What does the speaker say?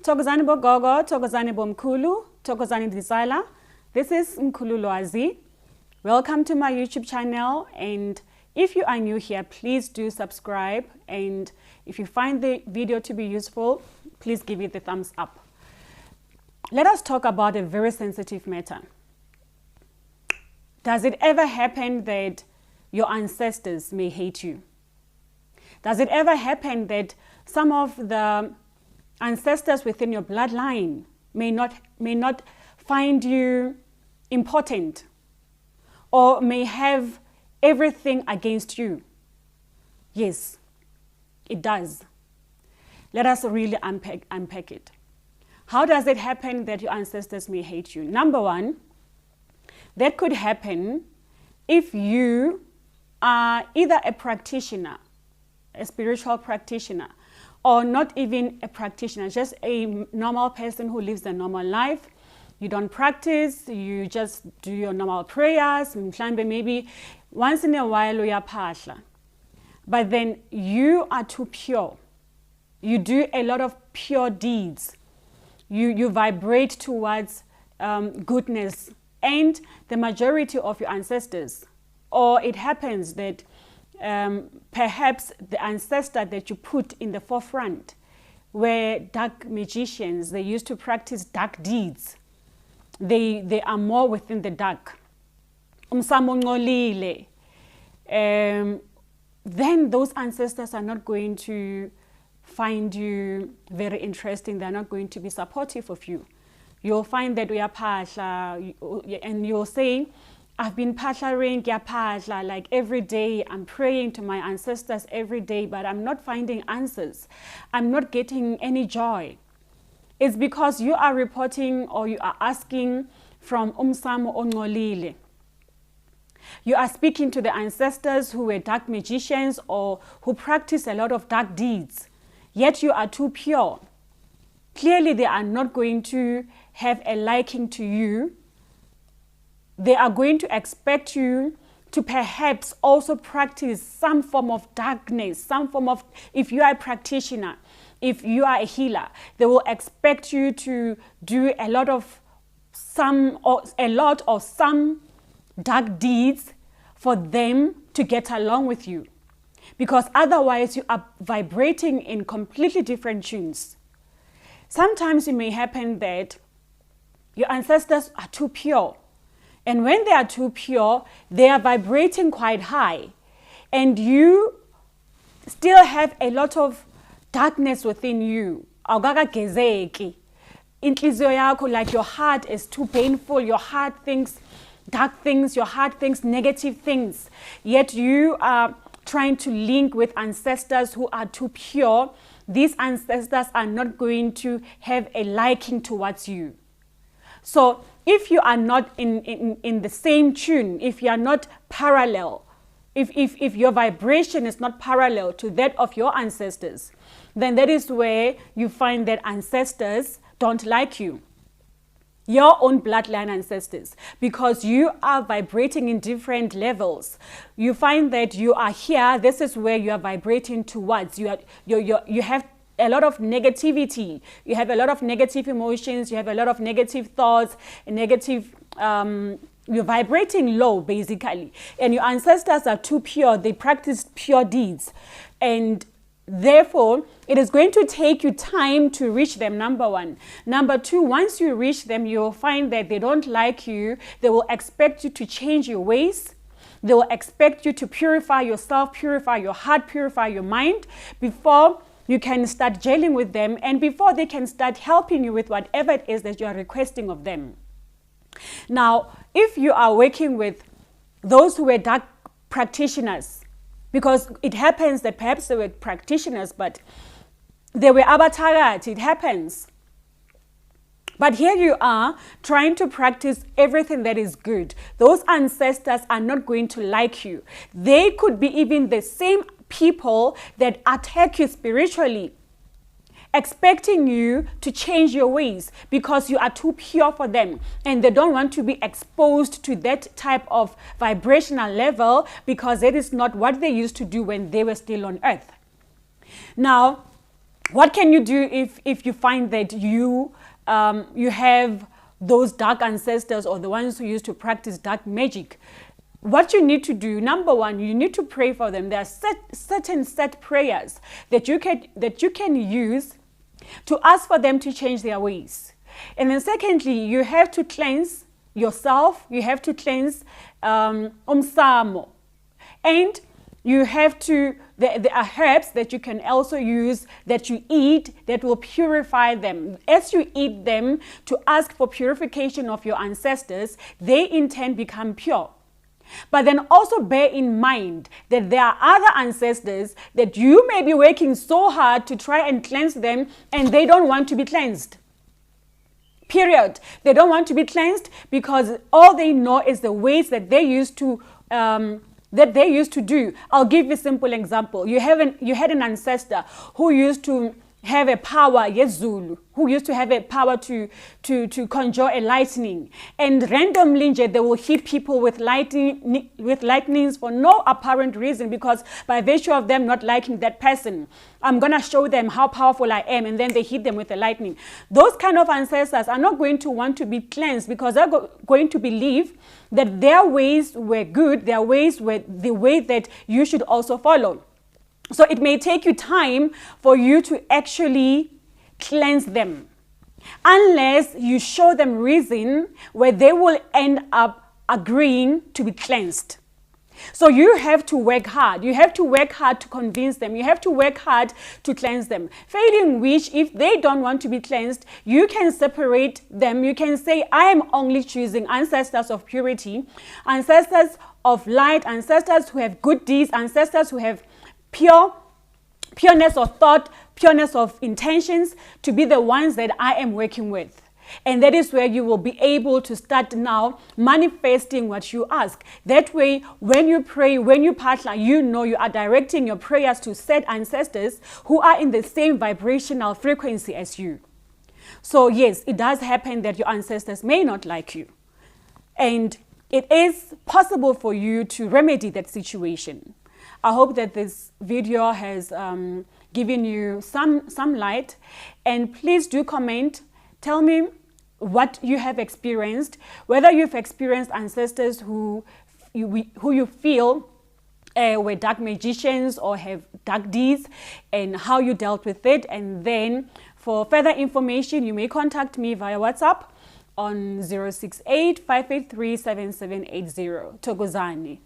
Thokozani bogogo, thokozani bomkhulu, thokozani disala. This is Mkhulu Lwazi. Welcome to my YouTube channel, and if you are new here, please do subscribe, and if you find the video to be useful, please give it the thumbs up. Let us talk about a very sensitive matter. Does it ever happen that your ancestors may hate you? Does it ever happen that some of the ancestors within your bloodline may not find you important, or may have everything against you? Yes, it does. Let us really unpack it. How does it happen that your ancestors may hate you? Number one, that could happen if you are either a practitioner, a spiritual practitioner, or not even a practitioner, just a normal person who lives a normal life. You don't practice, you just do your normal prayers, maybe once in a while uyaphahla. But then you are too pure. You do a lot of pure deeds. You vibrate towards goodness, and the majority of your ancestors, or it happens that perhaps the ancestor that you put in the forefront were dark magicians. They used to practice dark deeds. They are more within the dark. Then those ancestors are not going to find you very interesting. They're not going to be supportive of you. You'll find that we are pasha, and you're saying, I've been pasharing, like every day. I'm praying to my ancestors every day, but I'm not finding answers. I'm not getting any joy. It's because you are reporting, or you are asking from umsamo ongolile. You are speaking to the ancestors who were dark magicians or who practice a lot of dark deeds, yet you are too pure. Clearly, they are not going to have a liking to you. They are going to expect you to perhaps also practice some form of darkness, some form of, if you are a practitioner, if you are a healer, they will expect you to do a lot of some dark deeds for them to get along with you. Because otherwise you are vibrating in completely different tunes. Sometimes it may happen that your ancestors are too pure. And when they are too pure, they are vibrating quite high. And you still have a lot of darkness within you. Like your heart is too painful. Your heart thinks dark things. Your heart thinks negative things. Yet you are trying to link with ancestors who are too pure. These ancestors are not going to have a liking towards you. So if you are not in the same tune, if you are not parallel, if your vibration is not parallel to that of your ancestors, then that is where you find that ancestors don't like you. Your own bloodline ancestors, because you are vibrating in different levels. You find that you are here, this is where you are vibrating towards. You have a lot of negativity, you have a lot of negative emotions, you have a lot of negative thoughts, negative, you're vibrating low basically. And your ancestors are too pure, they practice pure deeds. And therefore, it is going to take you time to reach them, number one. Number two, once you reach them, you'll find that they don't like you. They will expect you to change your ways. They will expect you to purify yourself, purify your heart, purify your mind before you can start gelling with them, and before they can start helping you with whatever it is that you are requesting of them. Now, if you are working with those who were dark practitioners, because it happens that perhaps they were practitioners, but they were abatagathi, it happens. But here you are trying to practice everything that is good. Those ancestors are not going to like you. They could be even the same people that attack you spiritually, expecting you to change your ways because you are too pure for them, and they don't want to be exposed to that type of vibrational level because it is not what they used to do when they were still on earth. Now, What can you do if you find that you have those dark ancestors or the ones who used to practice dark magic? What you need to do, number one, you need to pray for them. There are certain set prayers that you can use to ask for them to change their ways. And then secondly, you have to cleanse yourself. You have to cleanse umsamo. And you have to, there are herbs that you can also use that you eat that will purify them. As you eat them to ask for purification of your ancestors, they in turn become pure. But then also bear in mind that there are other ancestors that you may be working so hard to try and cleanse them, and they don't want to be cleansed. Period. They don't want to be cleansed because all they know is the ways that they used to do. I'll give you a simple example. You had an ancestor who used to have a power, Yezulu, who used to have a power to conjure a lightning. And randomly, they will hit people with lightnings for no apparent reason, because by virtue of them not liking that person, I'm going to show them how powerful I am, and then they hit them with the lightning. Those kind of ancestors are not going to want to be cleansed because they're going to believe that their ways were good, their ways were the way that you should also follow. So it may take you time for you to actually cleanse them, unless you show them reason where they will end up agreeing to be cleansed. So you have to work hard. You have to work hard to convince them. You have to work hard to cleanse them. Failing which, if they don't want to be cleansed, you can separate them. You can say, I am only choosing ancestors of purity, ancestors of light, ancestors who have good deeds, ancestors who have pureness of thought, pureness of intentions, to be the ones that I am working with. And that is where you will be able to start now manifesting what you ask. That way, when you pray, when you partner, you know you are directing your prayers to said ancestors who are in the same vibrational frequency as you. So yes, it does happen that your ancestors may not like you. And it is possible for you to remedy that situation. I hope that this video has given you some light, and please do comment. Tell me what you have experienced, whether you've experienced ancestors who you feel were dark magicians or have dark deeds, and how you dealt with it. And then for further information, you may contact me via WhatsApp on 068 583 7780. Togozani.